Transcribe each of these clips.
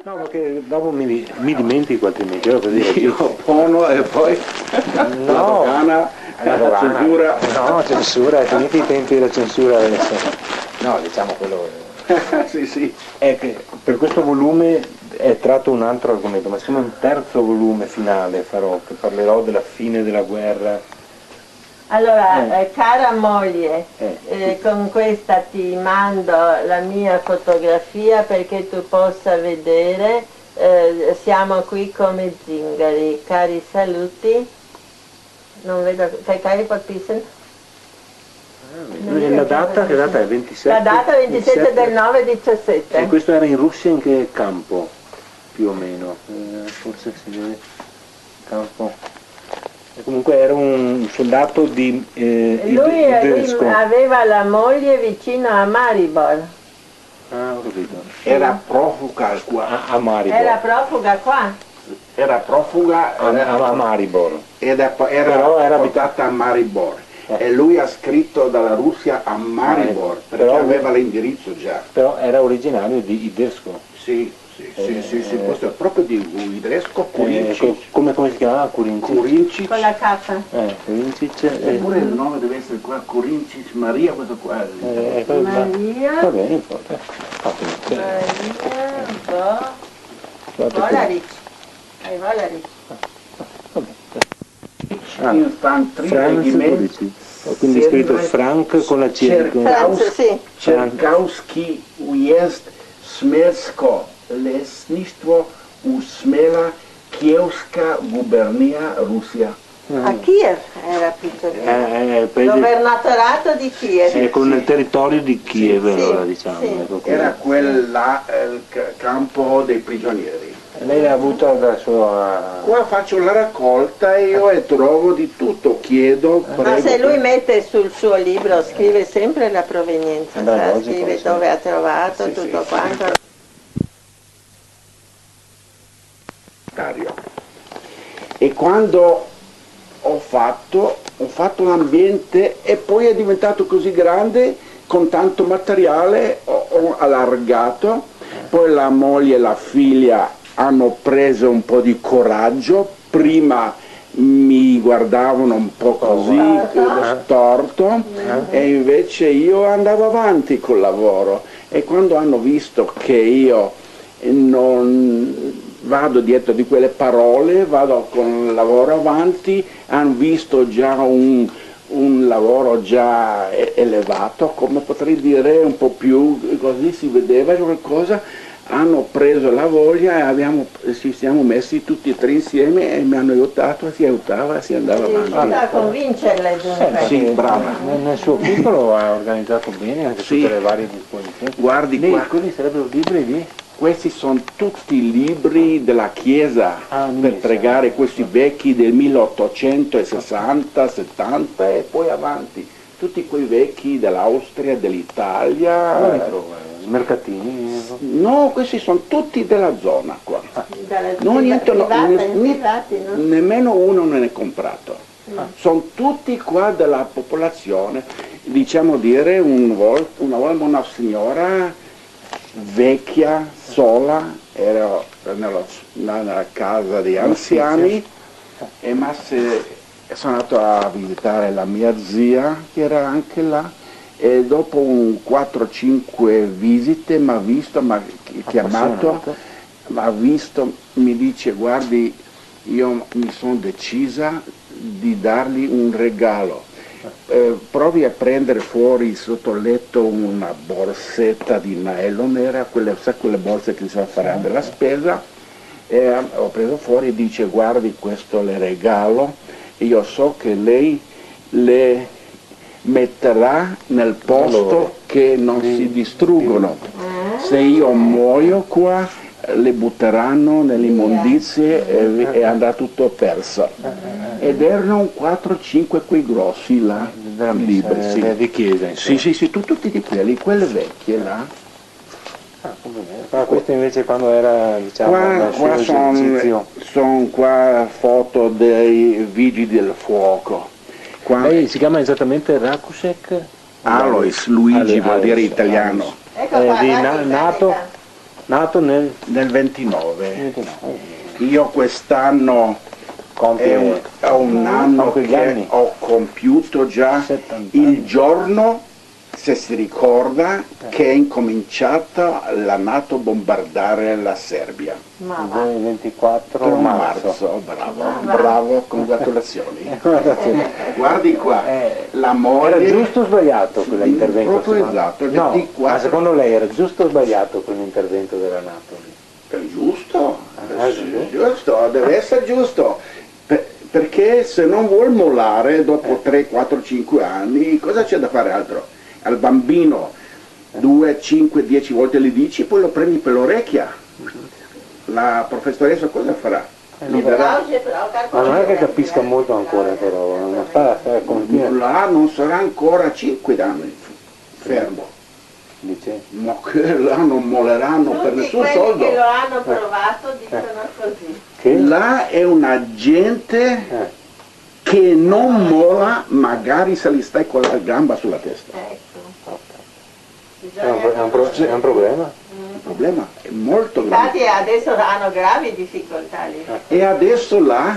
No, perché dopo mi dimentico altrimenti, io per dire Io pono e poi la no, dogana, la la censura. no, censura, è finiti i tempi della censura adesso. No, diciamo quello Sì, sì. è che per questo volume è tratto un altro argomento, ma siccome è un terzo volume finale farò, che parlerò della fine della guerra. Allora, cara moglie, Sì. con questa ti mando la mia fotografia perché tu possa vedere, siamo qui come zingari, cari saluti, non vedo, fai cari podpisen? La data, che data è? 27? La data 27 del 9-17. E questo era in Russia in che campo? Più o meno? Forse si vede campo. E comunque era un soldato di Lui tedesco. aveva la moglie vicino a Maribor. Ah, ho capito. Era profuga qua. A Maribor. Era profuga qua. Era profuga A Maribor. era Però era portata a Maribor. E lui ha scritto dalla Russia a Maribor, perché Però- aveva l'indirizzo già. Però era originario di Idesco. Sì, sì, questo è proprio di Idresco, Kurincic. Come si chiamava? Kurincic? Kurincic. Con la K. Kurincic. Eppure il nome deve essere qua, Kurincic, Maria, questo qua. Maria. Va bene, forte. Maria Volaric. Volaric. Infantry Franz Regiment. quindi scritto Frank con la C. Franz, sì. Cherkasski Ujezd Smersko Lesništvo u Smela Kievska gubernia Russia. A Kiev era piccolino. Governatorato di Kiev. Con il territorio di Kiev, allora diciamo. sì. Ecco, Era quel là, il campo dei prigionieri. Lei l'ha avuto da sua... Qua faccio la raccolta e io trovo di tutto, chiedo, Ma prego. se lui mette sul suo libro, scrive sempre la provenienza, sa? Scrive dove ha trovato, tutto quanto. E quando ho fatto un ambiente e poi è diventato così grande, con tanto materiale ho allargato, poi la moglie e la figlia hanno preso un po' di coraggio, prima mi guardavano un po' così, storto, e invece io andavo avanti col lavoro, e quando hanno visto che io non vado dietro di quelle parole, vado con il lavoro avanti, hanno visto già un lavoro già elevato, come potrei dire, un po' più così si vedeva qualcosa, hanno preso la voglia e ci siamo messi tutti e tre insieme e mi hanno aiutato, si aiutava, si andava avanti. A convincerle dunque. Sì, brava. Nel suo piccolo ha organizzato bene anche tutte le varie disposizioni. Guardi qua. Quelli sarebbero libri di... Questi sono tutti libri della Chiesa per pregare, questi vecchi del 1860, 70 e poi avanti. Tutti quei vecchi dell'Austria, dell'Italia. Mercatini? No, questi sono tutti della zona qua. No, niente, privati, no? Nemmeno uno non è comprato. Sono tutti qua della popolazione. Diciamo dire, una volta una signora vecchia, sola, era nella casa di anziani, e sono andato a visitare la mia zia che era anche là, e dopo un 4-5 visite mi ha visto, mi ha chiamato, mi dice: guardi, io mi sono decisa di dargli un regalo. Provi a prendere fuori sotto il letto una borsetta di nylon, era quelle borse che si fa fare della spesa, e ho preso fuori e dice: guardi, questo le regalo, e io so che lei le metterà nel posto che non si distruggono. Se io muoio qua, le butteranno nelle immondizie e andrà tutto perso. Ed erano 4-5 quei grossi là, libri, di chiesa, insomma. sì, tutti di quelli, quelle vecchie là. Questo invece quando era, diciamo, Qua sono qua foto dei vigili del fuoco. Lei si chiama esattamente Rakusek? Alois, Luigi vuol dire italiano. Ecco qua, nato? Nato nel nel 29. 29. Io quest'anno Compie è un anno compie gli che anni. ho compiuto già 70 il anni. giorno, se si ricorda, che è incominciata la NATO a bombardare la Serbia. Ma va. Il 24 1 marzo. bravo, va. bravo, congratulazioni. Guardate, Guardi qua, la era moglie... giusto o sbagliato quell'intervento? Proprio esatto, il No, 24. ma secondo lei era giusto o sbagliato quell'intervento della NATO? È giusto, Sì. giusto, deve essere giusto, perché se non vuol mollare dopo 3, 4, 5 anni, cosa c'è da fare altro? Al bambino 2, 5, 10 volte le dici, poi lo prendi per l'orecchia. La professoressa cosa farà? Gli darà? Ma non è che capisca molto ancora però, non sta continua, Là non sarà ancora 5 anni fermo, dice. ma che là non molleranno per Tutti nessun quelli soldo. che lo hanno provato dicono così. Che? Là è una gente che non molla, magari se li stai con la gamba sulla testa. Ecco. È un problema? Il problema è molto grande. Infatti adesso hanno gravi difficoltà lì. E adesso là,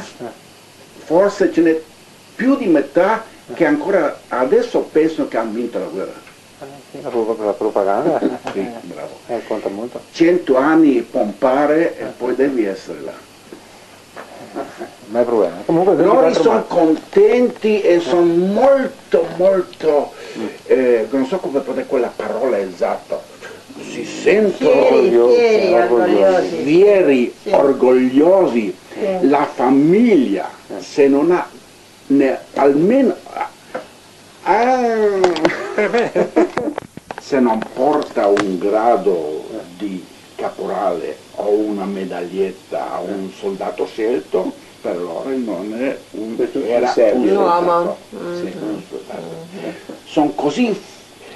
forse ce n'è più di metà che ancora adesso pensano che hanno vinto la guerra. La propaganda Sì, bravo. conta molto. 100 anni pompare e poi devi essere là. Ma è problema. Comunque il Loro 24 sono marzo. contenti e sono molto, non so come potere quella parola esatta, si sentono Fieri, orgogliosi. fieri, Sì. orgogliosi, Sì. la famiglia, se non ha almeno se non porta un grado di caporale o una medaglietta a un soldato scelto, per loro non è un, era un Serbia. soldato. Un Sì, un soldato. Sono così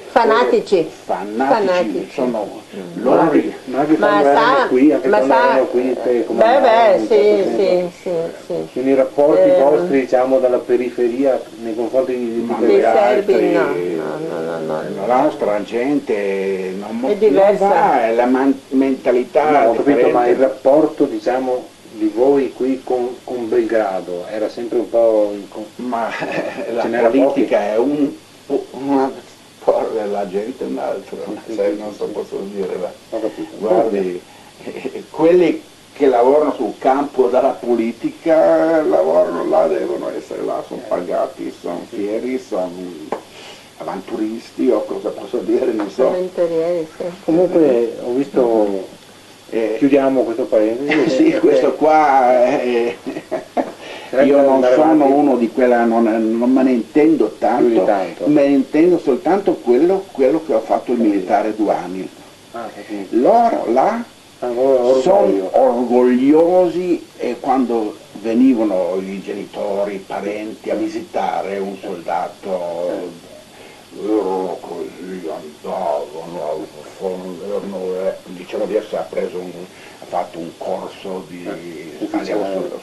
Fanatici. fanatici, sono loro. Ma anche Ma quando erano sa, qui, anche ma quando sa, erano qui, te beh, comandavano, sì. Quindi i rapporti Eh, vostri, diciamo, dalla periferia nei confronti di Ma tutti Dei gli altri. serbi altri, no. La nostra gente non diversa. va, è la mentalità No, ho capito, ma il differente. rapporto, diciamo, di voi qui con Belgrado era sempre un po'... Ma la Ce n'era politica è una cosa e la gente è un'altra, non so posso dire. Ho capito. Guardi, quelli che lavorano sul campo della politica lavorano là, devono essere là, sono pagati, sono fieri, sono avventuristi o cosa posso dire, non so. Avventurieri, sì. Comunque ho visto, chiudiamo questo parentesi. Sì, questo qua io non sono uno di quella, non me ne intendo Più tanto, di tanto. me ne intendo soltanto quello che ho fatto il militare 2 anni. Ah, capito. Loro là sono orgogliosi e quando venivano i genitori, i parenti a visitare un soldato, loro così andavano, dicevano di essere ha fatto un corso di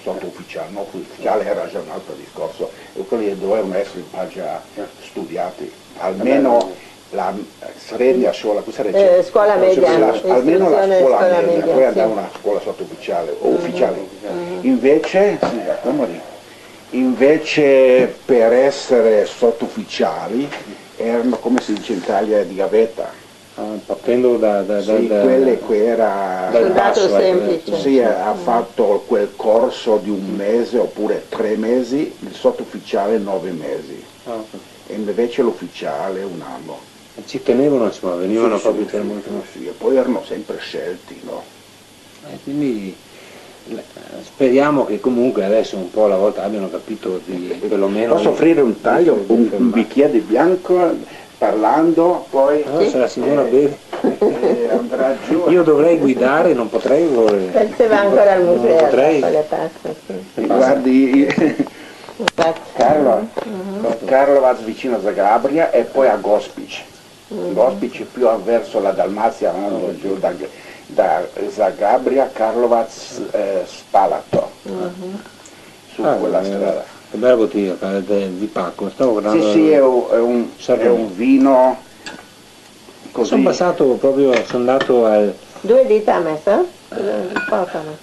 sottufficiale, no, ufficiale era già un altro discorso, e quelli dovevano essere già studiati, almeno la srednja škola, cosa reče? Scuola media, almeno la istruzione scuola scuola media, media, poi sì. andava una scuola sottufficiale o ufficiale. Invece, invece per essere sottufficiali erano, come si dice in Italia, di gavetta. Partendo da Sì, quelle che era Soldato semplice. sì, ha fatto quel corso di 1 mese oppure 3 mesi, il sottufficiale 9 mesi e invece l'ufficiale 1 anno. Ci tenevano, insomma, venivano Sì, proprio sì, per molto. sì, e poi erano sempre scelti, no? Quindi speriamo che comunque adesso un po' alla volta abbiano capito di perlomeno. Posso offrire un taglio, un bicchiere di bianco parlando, poi Se la signora beve. andrà giù. Io dovrei guidare, non potrei volere. Se va ancora al museo, potrei. dopo le passe, sì. Guardi, Infatti. Karlovac vicino a Zagabria e poi a Gospic. Gospic più verso la Dalmazia, andando giù da Zagabria, Karlovac, Spalato, su quella strada. Che bella bottiglia di pacco, stavo guardando. Sì, è un vino così. Sono passato proprio, sono andato al... 2 dita ha messo? Portano.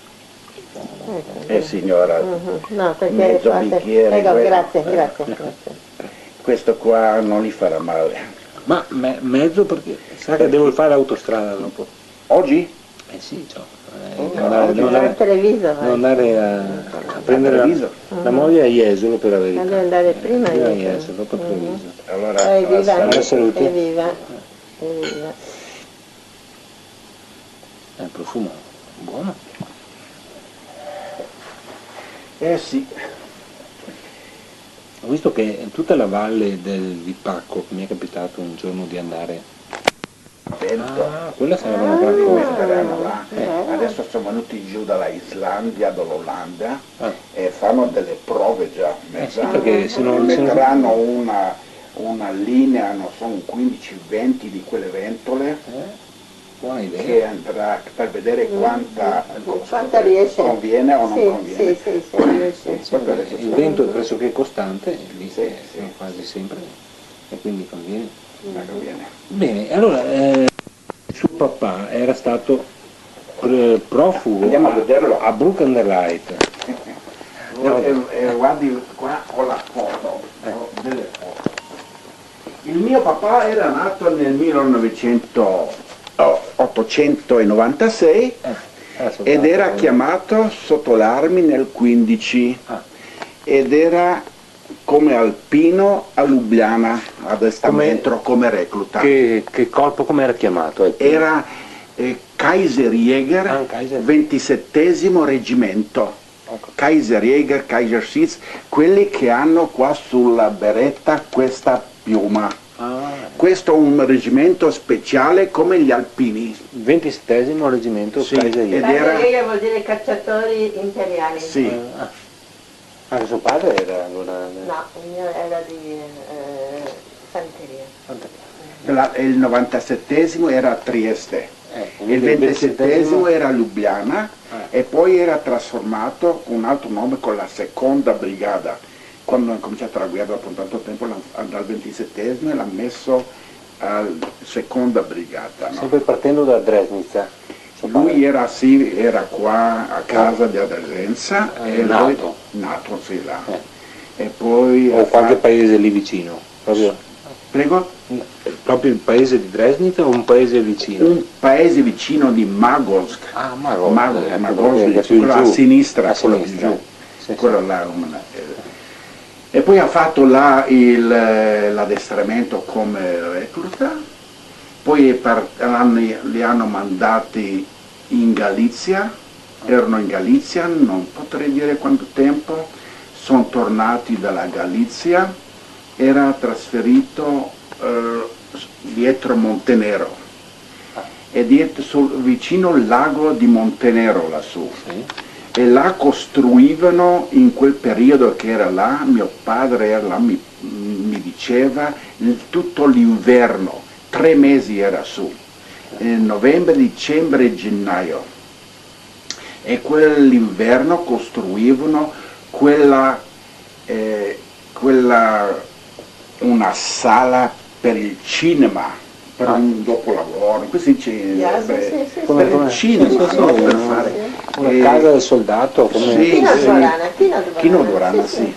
Signora, No, perché mezzo fate... bicchiere, Prego, questo. grazie. Questo qua non gli farà male. Ma mezzo perché sa che devo fare l'autostrada dopo. Oggi? Eh sì, ciò. Devo andare al televisore. Devo andare a prendere Treviso. la moglie a Jesolo per la verità. Ma devo andare prima Prima a io. Jesolo, dopo a Treviso. Allora, Evviva, alla salute. evviva. È un profumo buono. sì. Ho visto che in tutta la valle di Pacco, mi è capitato un giorno di andare. Vento. Quella sarebbe una gran cosa. Metteranno là. Adesso sono venuti giù dalla Islanda, dall'Olanda e fanno delle prove già. Sì, perché se non metteranno una linea, non so, un 15-20 di quelle ventole buona idea. che andrà per vedere quanta riesce. conviene o non Sì, conviene. riesce. Proprio adesso Il vento è pressoché costante, lì Sì. sono quasi sempre, e quindi conviene. conviene. Bene, allora, suo papà era stato profugo Andiamo a vederlo. a Brook and the Light. Guardi qua ho la foto, ho delle foto. Il mio papà era nato nel 1896 ed era chiamato sotto l'armi nel 15 ed era come alpino a Lubiana, addestramento come recluta. Che corpo, come era chiamato? Era Kaiserjäger, Kaiser. 27° reggimento. Kaiserjäger, Kaisersitz, quelli che hanno qua sulla beretta questa piuma. Questo è un reggimento speciale come gli alpini. 27° reggimento Sì, Kaiserjäger. ed era- Kaiserjäger vuol dire cacciatori imperiali. Sì, Anche suo padre era allora... No, il mio era di fanteria. il 97° era a Trieste. Il quindi 27° era a Lubiana e poi era trasformato con un altro nome con la seconda brigata. Quando hanno cominciato la guerra dopo tanto tempo dal 27° l'ha messo alla seconda brigata. No? Sempre partendo da Dresnica. Lui era qua a casa di Adresenza e nato. nato sì, là. E poi O qualche paese lì vicino? Prego? Proprio il paese di Dresnica o un paese vicino? Un paese vicino di Magolsk. Magolsk, quello a sinistra, a quello di sinistra. giù. Sì, Quello là, e poi ha fatto là l'addestramento come recluta, poi li hanno mandati in Galizia, erano in Galizia, non potrei dire quanto tempo, sono tornati dalla Galizia, era trasferito dietro Montenero, e vicino al lago di Montenero lassù. E là costruivano, in quel periodo che era là, mio padre era là, mi diceva, tutto l'inverno, 3 mesi era su, novembre, dicembre e gennaio. E quell'inverno costruivano una sala per il cinema, per un dopolavoro, questo dice, per il cinema, no? Per fare una casa del soldato, come... Chino Durana, sì.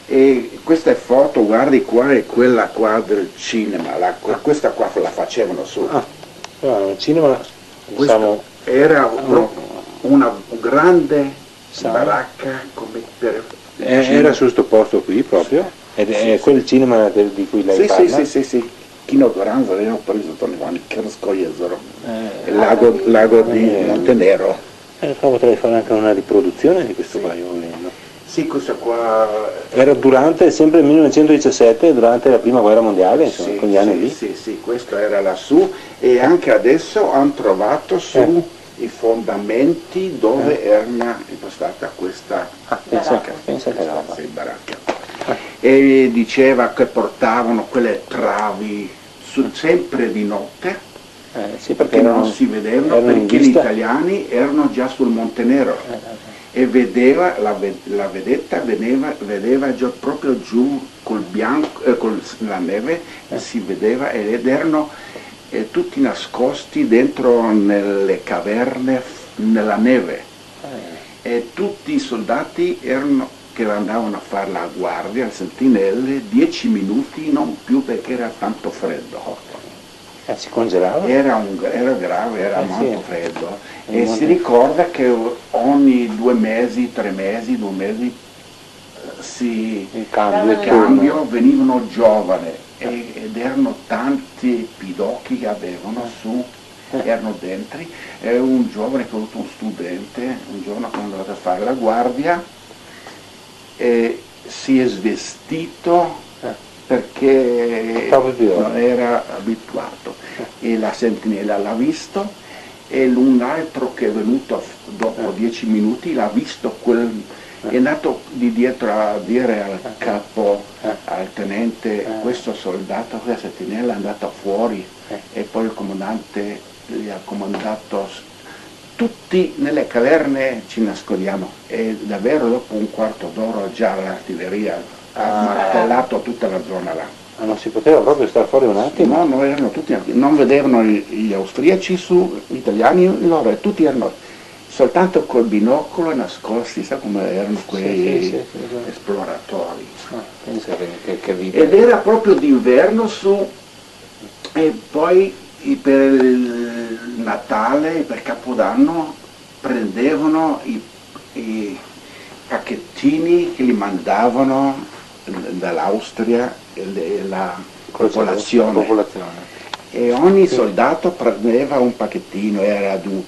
E questa foto, guardi qua, è quella qua del cinema, questa qua la facevano su. Il cinema, diciamo... Era una grande baracca come per... Era su sto posto qui proprio? Ed è quel cinema di cui lei parla? Sì. Chino Duranzo avevano preso Tonivani, Kersko Jezero, il lago di Montenero. Potrei fare anche una riproduzione di questo qua, io volendo. Sì, questo qua... Era sempre il 1917, durante la prima guerra mondiale, insomma, quegli anni lì. Sì, questo era lassù, e anche adesso hanno trovato su i fondamenti dove era impostata questa Pensa che roba. baracca. E diceva che portavano quelle travi sempre di notte, Sì, perché non si vedevano, perché gli italiani erano già sul Montenero e la vedetta vedeva già proprio giù col bianco, con la neve, si vedeva, ed erano tutti nascosti dentro nelle caverne, nella neve. E tutti i soldati erano, che andavano a fare la guardia, le sentinelle, 10 minuti, non più perché era tanto freddo. Si congelava? Era grave, era molto sì. freddo. E si ricorda che ogni 2 mesi, 3 mesi, 2 mesi, Il cambio, cambio venivano giovani ed erano tanti pidocchi che avevano su, erano dentro. E un giovane che ha avuto un studente, un giorno che è andato a fare la guardia, e si è svestito perché non era abituato, e la sentinella l'ha visto, e un altro che è venuto dopo 10 minuti l'ha visto, è andato di dietro a dire al capo, al tenente, questo soldato, questa sentinella è andata fuori, e poi il comandante gli ha comandato: tutti nelle caverne ci nascondiamo, e davvero dopo un quarto d'ora già l'artiglieria ha martellato tutta la zona là. Ma non si poteva proprio stare fuori un attimo? No, erano tutti, non vedevano gli austriaci gli italiani, loro, e tutti erano soltanto col binocolo nascosti, sa come erano quei esploratori. Pensa che vita. Ed era proprio d'inverno su, e poi per il Natale, per Capodanno, prendevano i pacchettini che li mandavano dall'Austria e la popolazione. E ogni soldato prendeva un pacchettino, era di 1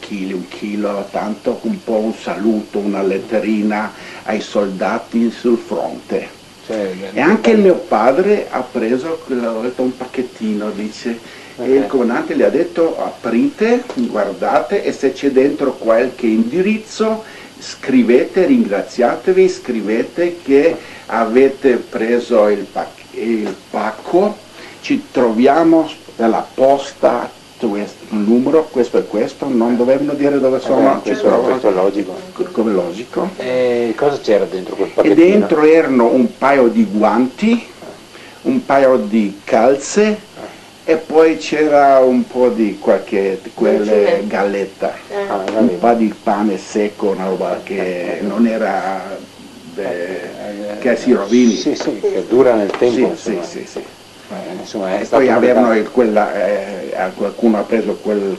chilo, tanto un po' un saluto, una letterina ai soldati sul fronte. E anche il mio padre ha preso un pacchettino, dice, e il comandante gli ha detto: aprite, guardate, e se c'è dentro qualche indirizzo scrivete, ringraziatevi, scrivete che avete preso il pacco, ci troviamo alla posta, un numero, questo e questo, non dovevano dire dove sono. Questo è logico. Come logico. E cosa c'era dentro quel E pacchettino? dentro erano un paio di guanti, un paio di calze, e poi c'era un po' di quelle galletta, un po' di pane secco, una roba che non era che si rovini. Sì, che dura nel tempo. Sì. Insomma, è E stato poi avevano qualcuno ha preso quel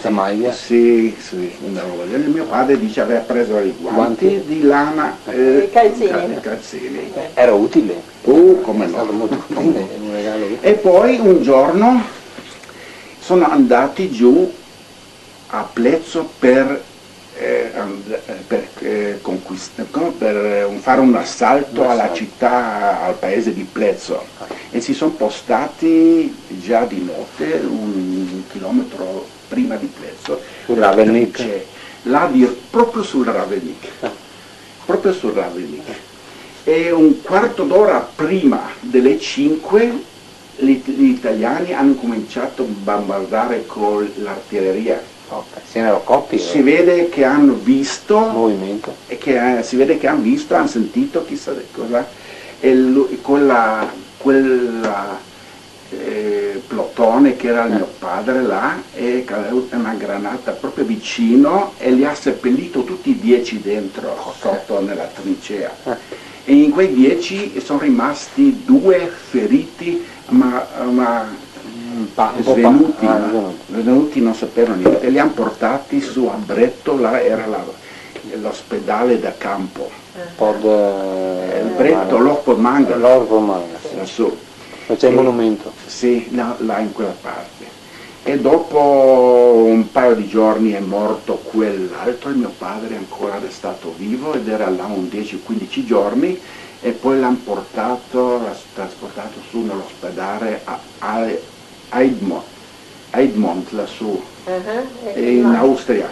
maglia. Sì, una roba. E mio padre dice aveva preso i guanti di lana, i calzini. Era utile. Come È stato no. molto utile, un regalo. E poi un giorno sono andati giù a Plezzo per fare un assalto alla città, al paese di Plezzo, e si sono postati già di notte, 1 chilometro prima di Plezzo, proprio sul Ravenic. E un quarto d'ora prima delle 5 gli italiani hanno cominciato a bombardare con l'artiglieria. Si vede che hanno visto movimento, e si vede che hanno visto, hanno sentito chissà cosa, e quella plotone che era il mio padre là, e che aveva una granata proprio vicino e li ha seppellito tutti 10 dentro, sotto nella trincea. E in quei 10 sono rimasti 2 feriti, ma svenuti, non sapevano niente, e li hanno portati su a Bretto, là era l'ospedale da campo. Bretto, l'Orpo Manga. Lassù. C'è il monumento. Sì, là in quella parte. E dopo un paio di giorni è morto quell'altro, il mio padre è ancora restato vivo ed era là un 10-15 giorni, e poi l'hanno trasportato su nell'ospedale a Eidmont lassù, in Austria,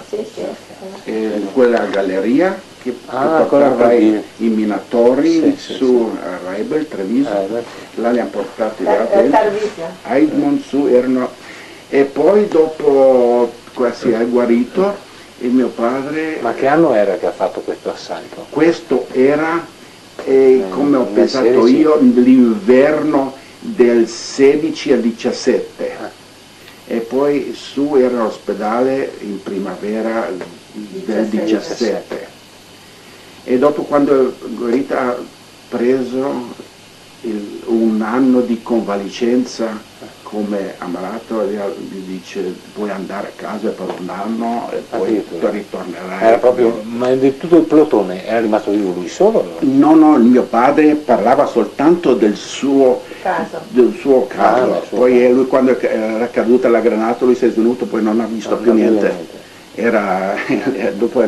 quella galleria che portava i minatori su a Reibel, Treviso, là li hanno portati là dentro, Eidmont su erano, e poi dopo si è guarito il mio padre. Ma che anno era che ha fatto questo assalto? Questo era, come ho pensato io, l'inverno del 16 al 17. e poi su era all'ospedale in primavera del 17. E dopo, quando Guerita ha preso un anno di convalescenza come ammalato, gli dice puoi andare a casa per un anno e poi ritornerai. Era proprio, ma di tutto il pelotone era rimasto vivo lui solo? No, il mio padre parlava soltanto del suo caso. Poi lui, quando era caduta la granata, lui si è svenuto, poi non ha visto più niente. Dopo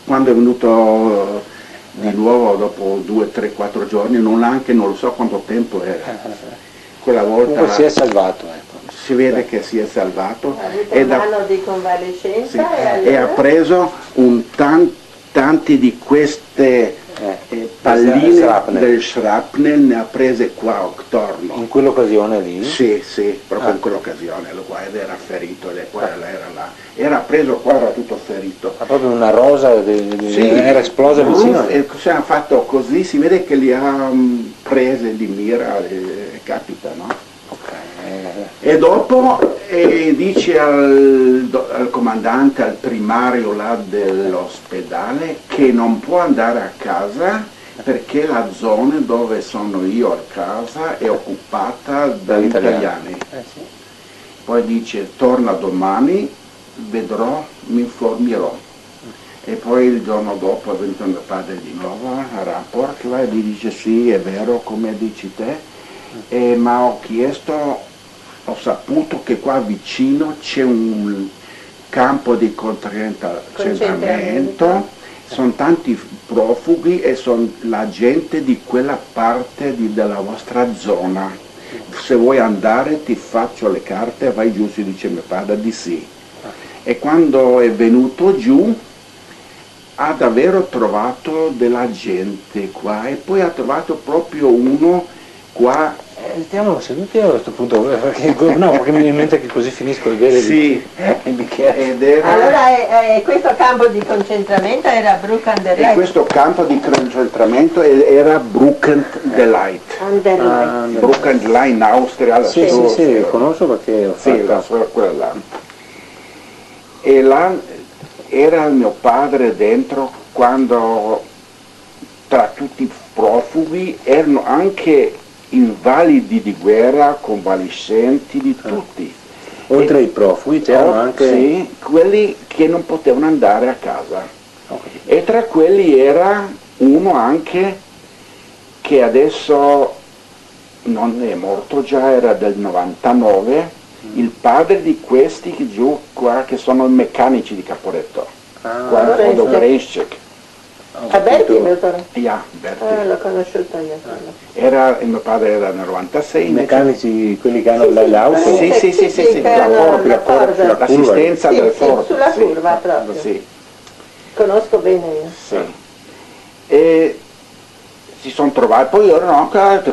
quando è venuto di nuovo, dopo 2, 3, 4 giorni, non lo so quanto tempo era. Quella volta si è salvato, ecco. Si vede che si è salvato. Ha avuto un anno di convalescenza, sì, e ha preso tanti di queste palline del shrapnel, ne ha prese qua attorno. In quell'occasione lì? Sì, proprio in quell'occasione, ed era ferito, era preso qua, era tutto ferito. Ma proprio una rosa, era esplosa vicino? E cosa hanno fatto così, si vede che li ha prese di mira, e capita, no? E dopo dice al comandante, al primario là dell'ospedale, che non può andare a casa perché la zona dove sono io a casa è occupata dagli italiani. Sì. Poi dice torna domani, vedrò, mi informerò. E poi il giorno dopo è venuto mio padre di nuovo a Rapport e gli dice sì, è vero come dici te, ma ho saputo che qua vicino c'è un campo di concentramento, sono tanti profughi e sono la gente di quella parte della vostra zona. Se vuoi andare ti faccio le carte, vai giù, si dice mio padre di sì. E quando è venuto giù ha davvero trovato della gente qua e poi ha trovato proprio uno qua. Stiamo seduti a questo punto, perché mi viene in mente che così finisco il bere il bicchiere. Allora questo campo di concentramento era Bruckenderleit. E questo campo di concentramento era Bruckenderleit. Bruckenderleit in Austria. Sì, conosco perché ho fatto. Quella là. E là era il mio padre dentro, quando tra tutti i profughi erano anche invalidi di guerra, convalescenti, di tutti. Oltre ai profughi c'erano anche... Sì, quelli che non potevano andare a casa. E tra quelli era uno anche che adesso non è morto già, era del 99, il padre di questi che giù qua, che sono i meccanici di Caporetto. Qua do Grejsek. A Berti, dottore? Berti. L'ho conosciuto io. Mio padre era nel 96. I meccanici, quelli che hanno le auto? Sì, l'assistenza del Ford. Sulla curva proprio. Sì. Conosco bene io. Sì. E si sono trovati, poi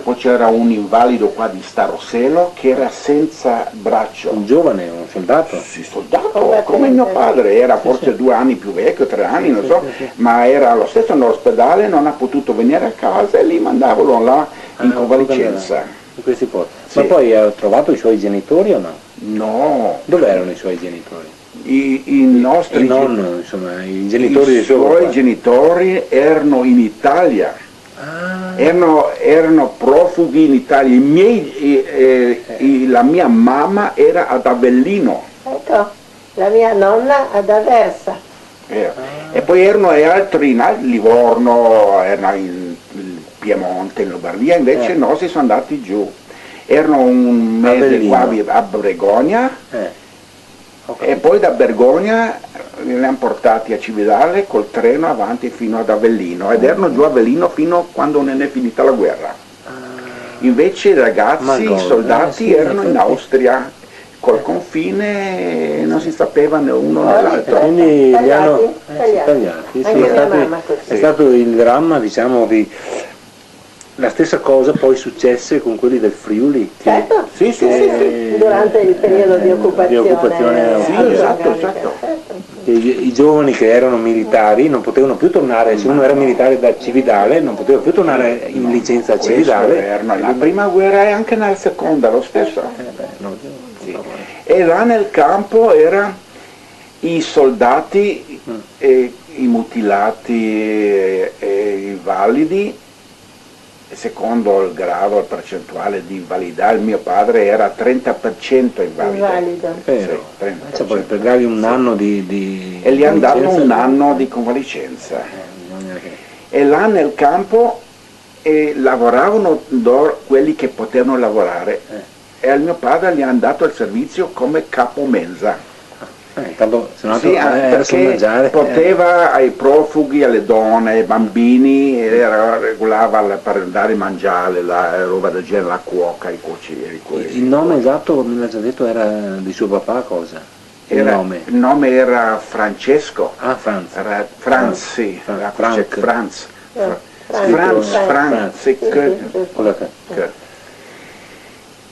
poi c'era un invalido qua di Staroselo che era senza braccio. Un giovane, un soldato? Sì, soldato, come mio padre, era forse 2 anni più vecchio, 3 anni, non so, ma era lo stesso nell'ospedale, non ha potuto venire a casa e li mandavano là in convalescenza. In questi posti. Ma poi ha trovato i suoi genitori o no? No. Dove erano i suoi genitori? I nostri il nonno, insomma, i genitori dei suoi genitori erano in Italia. Erano profughi in Italia. La mia mamma era ad Avellino. Ecco, la mia nonna ad Aversa. E poi erano altri in Livorno, erano in Piemonte, in Lombardia, invece no, si sono andati giù. Erano un mese qua a Bregogna. E poi da Bergogna li hanno portati a Cividale col treno avanti fino ad Avellino ed erano giù a Avellino fino a quando non è finita la guerra. Invece i ragazzi, i soldati erano in Austria col confine, non si sapeva né uno né l'altro. Quindi li hanno tagliati. È stato il dramma, diciamo, la stessa cosa poi successe con quelli del Friuli. Certo, sì. Durante il periodo di occupazione. Sì, esatto. I giovani che erano militari non potevano più tornare, se uno era militare da Cividale non poteva più tornare in licenza a Cividale. La prima guerra e anche nella seconda lo stesso. E là nel campo erano i soldati, i mutilati e i validi, secondo il grado, il percentuale di invalidità. Il mio padre era 30% invalido. Invalido. Sì, 30%. Cioè, poi per dargli un anno di E gli hanno dato licenza? un anno di convalescenza. Bisogna che- E là nel campo lavoravano quelli che potevano lavorare. E al mio padre gli hanno dato il servizio come capomensa. Intanto, se no Sì, perché poteva ai profughi, alle donne, ai bambini, regolava per dare a mangiare, la roba del genere, la cuoca, i cuochieri. Il nome esatto, me l'ha già detto, era di suo papà cosa? Il nome era Francesco. Ah, Franz. Era Franz, sì. Franz. Sì.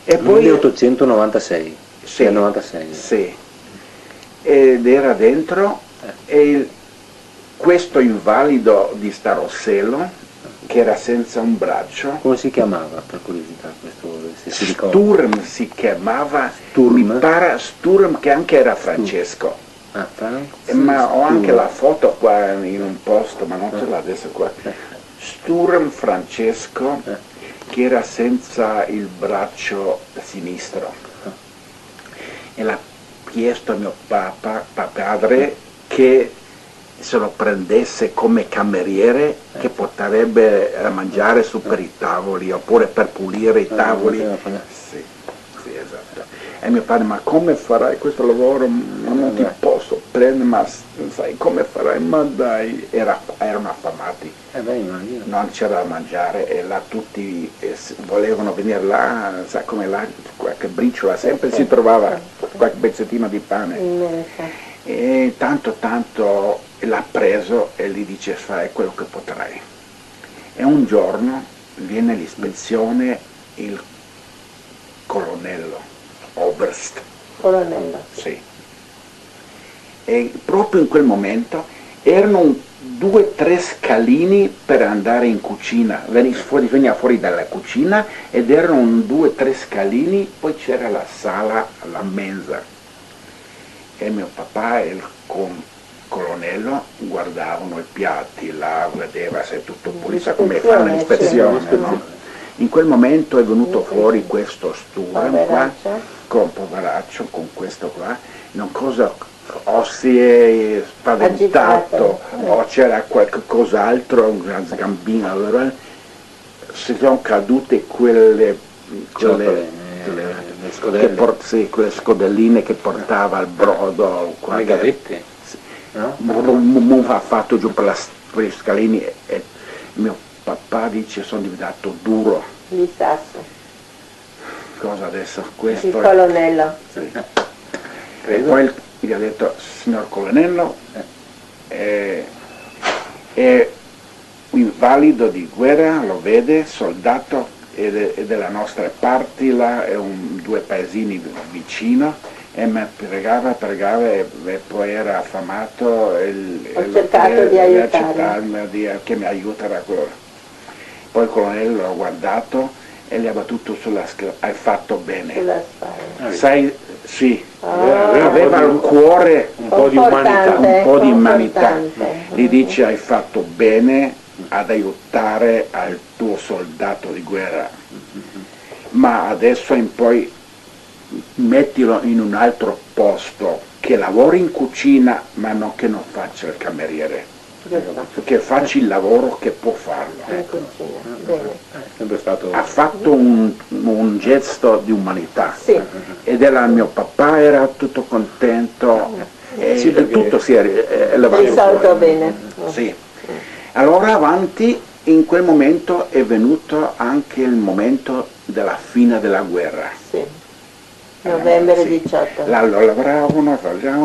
E poi 1896. sì, 96. sì. Ed era dentro questo invalido di Starossello, che era senza un braccio. Come si chiamava, per curiosità, questo, se si ricorda? Sturm si chiamava, Sturm? mi pare Sturm, che anche era Francesco. Ah, Franz? Ma ho anche Sturm. la foto qua in un posto, ma non ce l'ho adesso qua. Sturm Francesco, che era senza il braccio sinistro. E l'ha chiesto a mio padre che se lo prendesse come cameriere, che potrebbe mangiare su per i tavoli, oppure per pulire i tavoli. Sì, esatto. E mio padre, ma come farai questo lavoro? Ma non ti posso prendere, ma sai come farai? Ma dai, erano affamati. Non c'era da mangiare e là tutti volevano venire là, sa come là, qualche briciola, sempre si trovava qualche pezzettino di pane. E tanto l'ha preso e gli dice fai quello che potrai. E un giorno viene l'ispezione il colonnello, Oberst. Colonnello. Sì. E proprio in quel momento erano 2 o 3 scalini per andare in cucina, veniva fuori dalla cucina ed erano 2 o 3 scalini, poi c'era la sala, la mensa. E mio papà e il colonnello guardavano i piatti, là vedeva se è tutto pulito, come fanno l'ispezione, no? In quel momento è venuto fuori questo Sturm qua, con poveraccio, con questo qua, non cosa, o si è spaventato o c'era qualche cos'altro, una sgambina, allora si sono cadute quelle scodelline che portava il brodo, le gavette, no? Ha fatto giù per gli scalini e mio papà dice sono diventato duro. Di sasso. Cosa adesso? Questo il colonnello. Sì. E poi gli ha detto, signor colonnello, è un invalido di guerra, lo vede, soldato, è della nostra parte, là è 2 paesini vicino, e mi pregava e poi era affamato Ho cercato di aiutarmi, che mi aiuterà quello. Poi il colonnello l'ha guardato e gli ha battuto sulla schiena, hai fatto bene. Sulla spalla. Sai, sì, aveva il cuore un po' di umanità. Gli dice hai fatto bene ad aiutare al tuo soldato di guerra, ma adesso in poi mettilo in un altro posto, che lavori in cucina ma che non faccia il cameriere, che faccia il lavoro che può farlo. Ha fatto un gesto di umanità, sì. Ed era il mio papà, era tutto contento, e tutto si è elevato risolto bene. Sì. Allora avanti, in quel momento è venuto anche il momento della fine della guerra. Sì. Novembre 18. Là lo lavoravano,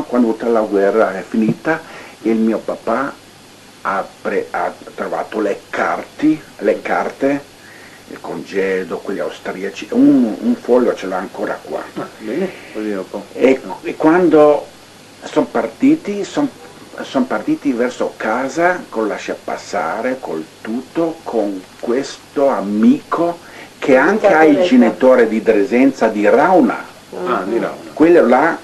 quando tutta la guerra è finita, il mio papà ha trovato le carte, il congedo, quelli austriaci, un foglio ce l'ha ancora qua. Bene, E quando sono partiti verso casa con lasciapassare, col tutto, con questo amico che anche ha il genitore di Dresenza di Rauna. Di Rauna. quello là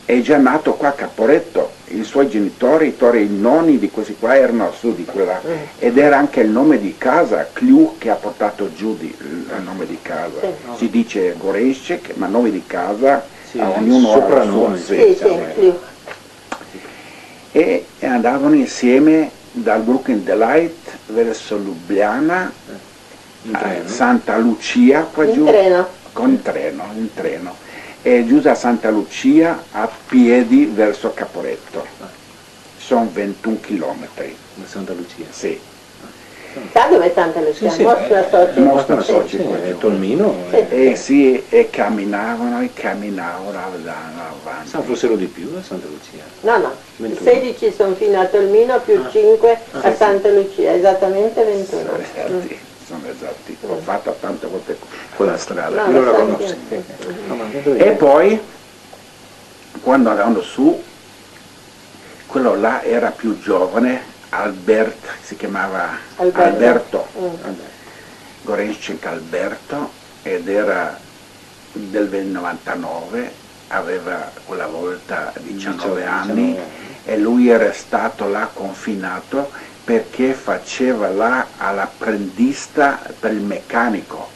è già nato qua a Caporetto, i suoi genitori, i nonni di questi qua erano su di quella, ed era anche il nome di casa, Kliuch, che ha portato giù il nome di casa. Si dice Goreschek, ma nome di casa, ognuno ha il suo Kliuch. E andavano insieme dal Brooklyn Delight verso Ljubljana, a Santa Lucia, qua giù, in treno, e giù da Santa Lucia a piedi verso Caporetto. Sono 21 chilometri. Da Santa Lucia? Sì. Sa dove è Santa Lucia? Mostra Soci. Tolmino. E camminavano avanti. Sa fossero di più a Santa Lucia? No, 16 sono fino a Tolmino più 5 a Santa Lucia, esattamente 21. Sono esatti, ho fatto tante volte quella strada, io la conosco. E poi quando andavano su, quello là era più giovane, si chiamava Alberto. Goreschek Alberto, ed era del 99, aveva quella volta 19 anni, e lui era stato là confinato perché faceva là all'apprendista per il meccanico.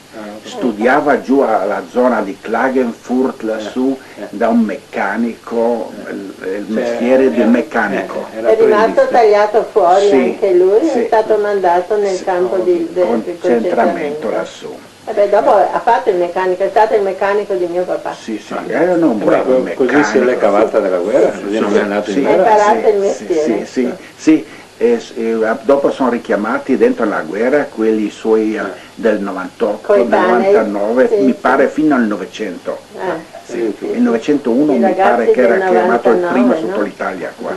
Studiava giù alla zona di Klagenfurt, lassù, da un meccanico, il mestiere del meccanico. È rimasto tagliato fuori anche lui, è stato mandato nel campo di concentramento lassù. Dopo ha fatto il meccanico, è stato il meccanico di mio papà. Sì, era un bravo meccanico. Così se l'è cavata della guerra, così non è andato in guerra. Ha imparato il mestiere. Sì. E dopo sono richiamati dentro la guerra quelli suoi del 98, del 99, mi pare fino al 900. Il 901 mi pare che era chiamato il primo sotto l'Italia qua.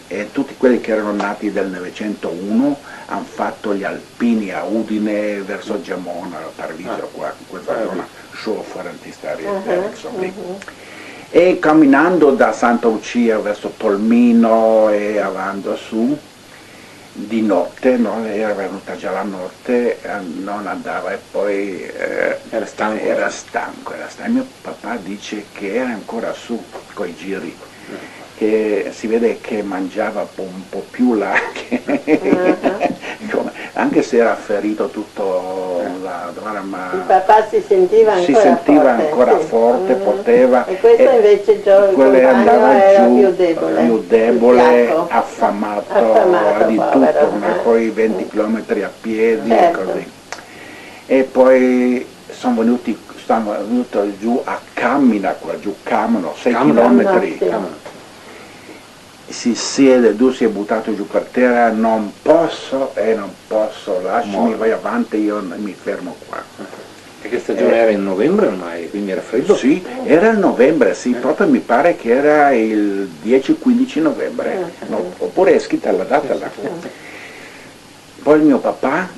E tutti quelli che erano nati del 901 hanno fatto gli alpini a Udine, verso Gemona, Tarvisio, qua, in questa zona, Schofferantistari, insomma. E camminando da Santa Lucia verso Tolmino e avanti su, di notte, era venuta già la notte, non andava, e poi era stanco. Mio papà dice che era ancora su coi giri, che si vede che mangiava un po' più là, anche se era ferito tutto ma il papà si sentiva ancora forte, poteva, e questo invece andava era giù più debole, affamato di tutto, poi 20 km a piedi, così. E poi sono venuti giù a Camina, qua giù, Camino, 6 chilometri. Si siede, si è buttato giù per terra, non posso, lasciami, vai avanti, io mi fermo qua. E che stagione era, in novembre ormai, quindi era freddo? Sì, era il novembre, sì, proprio mi pare che era il 10-15 novembre, oppure è scritta la data là. Poi mio papà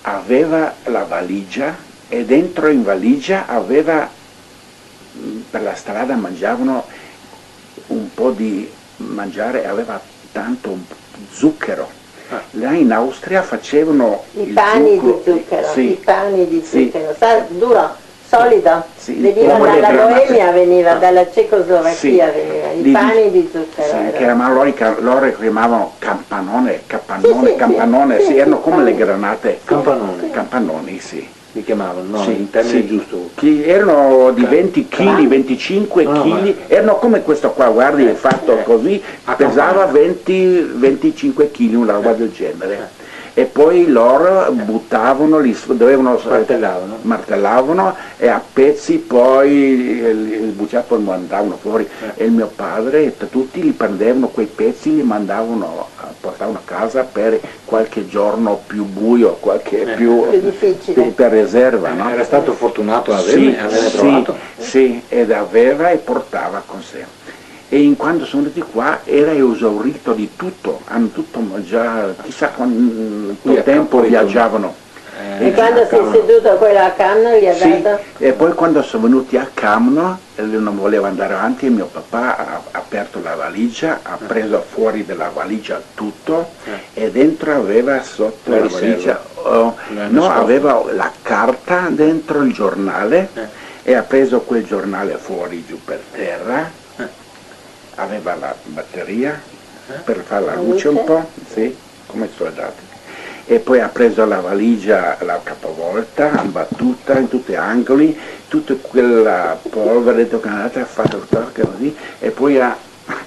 aveva la valigia, e dentro in valigia aveva, per la strada mangiavano un po' di mangiare, aveva tanto zucchero. Là in Austria facevano i pani di zucchero, duro, solido, veniva dalla Boemia, veniva dalla Cecoslovacchia, veniva, i pani di zucchero. Ma loro chiamavano campanone, erano come le granate. Campanoni, sì. Li chiamavano, in termini giusto? Erano di 20 kg, 25 kg, erano come questo qua, guardi, fatto così, pesava 20-25 kg, una roba del genere. E poi loro buttavano, martellavano, e a pezzi poi il bucciato lo mandavano fuori. E il mio padre, tutti li prendevano quei pezzi, li portavano a casa per qualche giorno più buio, qualche più difficile, per riserva. Era stato fortunato a averne trovato? Sì, ed aveva e portava con sé. E quando sono venuti qua era esaurito di tutto, hanno tutto già, chissà quanto tempo viaggiavano. E quando si è seduto quello a Camno gli ha dato? E poi quando sono venuti a Camno, lui non voleva andare avanti, mio papà ha aperto la valigia, ha preso fuori dalla valigia tutto, e dentro aveva sotto la valigia, aveva la carta dentro il giornale, e ha preso quel giornale fuori giù per terra, aveva la batteria per fare la luce un po', sì, come i soldati, e poi ha preso la valigia, la capovolta, ha battuta in tutti gli angoli, tutta quella polvere che è andata, ha fatto così, e poi ha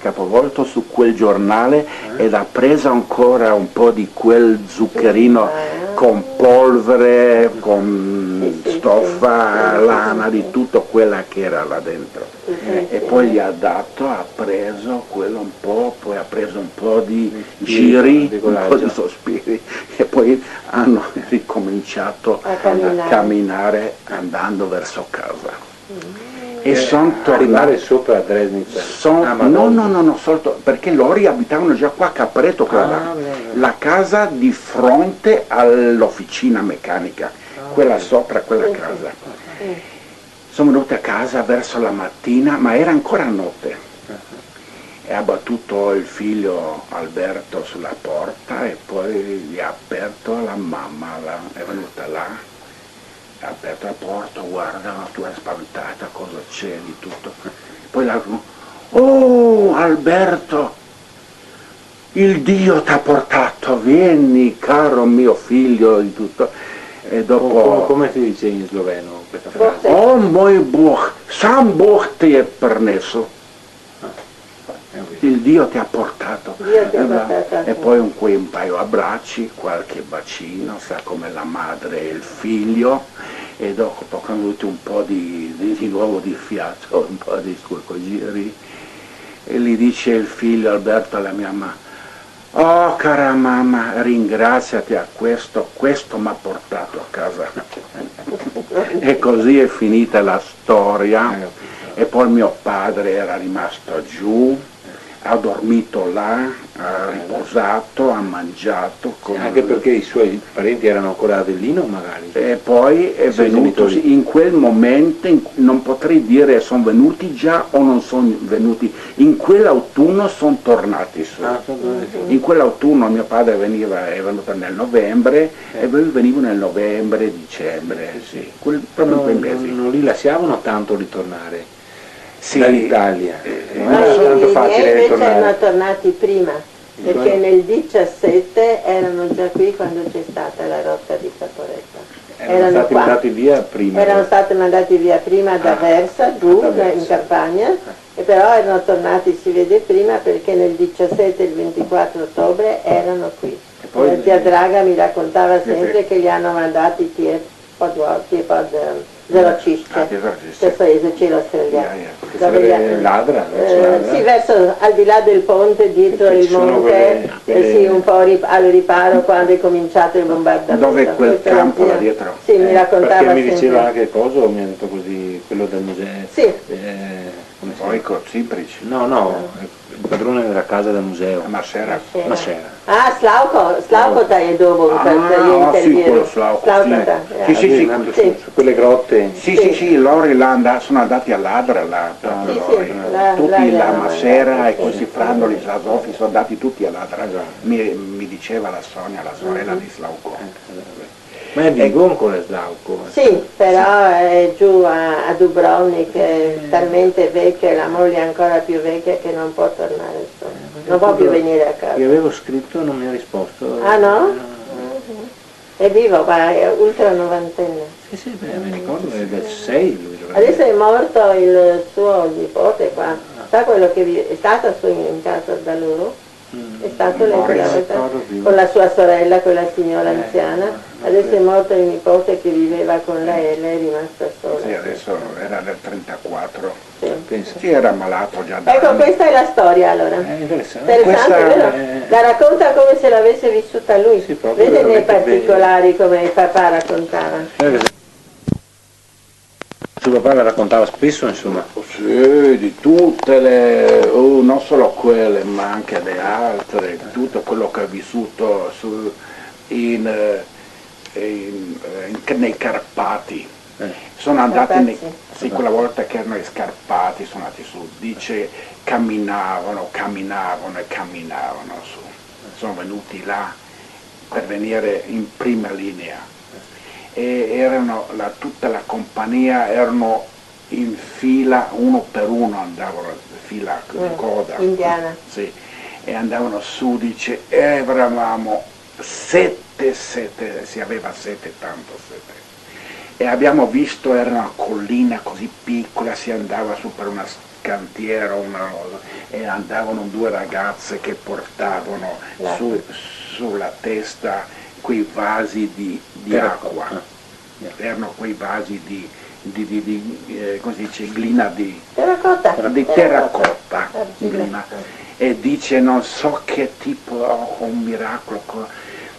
capovolto su quel giornale ed ha preso ancora un po' di quel zuccherino con polvere, con stoffa, lana, di tutto quella che era là dentro. E poi gli ha dato, ha preso quello un po', poi ha preso un po' di giri, un po' di sospiri, e poi hanno ricominciato a camminare andando verso casa. E sono arrivare sopra a Dresnica. No, soltanto perché loro abitavano già qua a Capreto, la casa di fronte all'officina meccanica, quella sopra quella casa. Sono venuti a casa verso la mattina, ma era ancora notte. E ha battuto il figlio Alberto sulla porta e poi gli ha aperto la mamma, è venuta là. Ha aperto la porta, guarda, tu eri spaventata, cosa c'è di tutto. Poi l'altro, oh Alberto, il Dio ti ha portato, vieni caro mio figlio, di tutto. E dopo... Come si dice in sloveno questa frase? Oh moj Bog, sam Bog ti è permesso. Il Dio ti ha portato. E poi un paio abbracci, qualche bacino, sa come la madre e il figlio, e dopo toccano tutti un po' di nuovo di fiato, un po' di giri, e gli dice il figlio Alberto alla mia mamma, oh cara mamma, ringraziati a questo mi ha portato a casa. E così è finita la storia, e poi mio padre era rimasto giù, ha dormito là, ha riposato, ha mangiato. Anche perché i suoi parenti erano ancora a Avellino magari. E poi è venuto in quel momento, non potrei dire sono venuti già o non sono venuti, in quell'autunno sono tornati su. In quell'autunno mio padre è venuto nel novembre e venivo nel novembre, dicembre, sì. Proprio quei mesi. Non li lasciavano tanto ritornare. Sì, dall'Italia. Non è tanto facile invece ritornare. Erano tornati prima, perché nel 17 erano già qui quando c'è stata la rotta di Saporetta. Erano stati mandati via prima. Erano stati mandati via prima da Versa, giù in campagna, e però erano tornati, si vede, prima, perché nel 17 e il 24 ottobre erano qui. E poi zia Draga mi raccontava sempre che li hanno mandati Zerocišće, questo è il cielo australiano. Ladra? Sì, verso al di là del ponte, dietro il monte, sì, un po' al riparo quando è cominciato il bombardamento. Dove quel campo là dietro? Sì, mi raccontava perché mi sempre. diceva anche cosa, mi ha detto così, quello del museo. Sì. Voiko Cipric? No, il padrone della casa del museo. Masera. Ah, Slavko je dopo per gli interview. Sì, quello Slavko. Sì, su quelle grotte. Sì, loro là sono andati a Ladra, là, tutti la Masera e questi frandoli slazofi sono andati tutti a Ladra. Mi diceva la Sonia, la sorella di Slavko. Ma è vivo ancora Slavko? Sì, però è giù a Dubrovnik, è talmente vecchia e la moglie è ancora più vecchia che non può tornare su. Non può più venire a casa. Gli avevo scritto e non mi ha risposto. Ah no? È vivo, ma è ultra novantenne. Sì, mi ricordo, è del 6 lui. Adesso è morto il suo nipote qua. Sa quello che è stato in casa da loro? È stato lei con la sua sorella, quella signora anziana. Adesso è morto il nipote che viveva con lei e lei è rimasta sola. Sì, adesso era del 34. Sì. Sì, era malato già da Ecco, anni. questa è la storia allora. Interessante. Vero? La racconta come se l'avesse vissuta lui. Sì, vede nei particolari come il papà raccontava. Suo papà la raccontava spesso, insomma. Sì, di tutte le, non solo quelle, ma anche le altre, tutto quello che ha vissuto nei Carpati. Sono andati, sì, quella volta che erano i Scarpati, sono andati su, dice camminavano su, sono venuti là per venire in prima linea. E erano tutta la compagnia erano in fila, uno per uno andavano in fila di coda. Indiana. Sì, e andavano su, dice, eravamo sette, si aveva sette, tanto sette. E abbiamo visto, era una collina così piccola, si andava su per una cantiera e andavano due ragazze che portavano sulla testa quei vasi di acqua. Erano quei vasi di come si dice, glina di terracotta, glina. E dice, non so che tipo, un miracolo.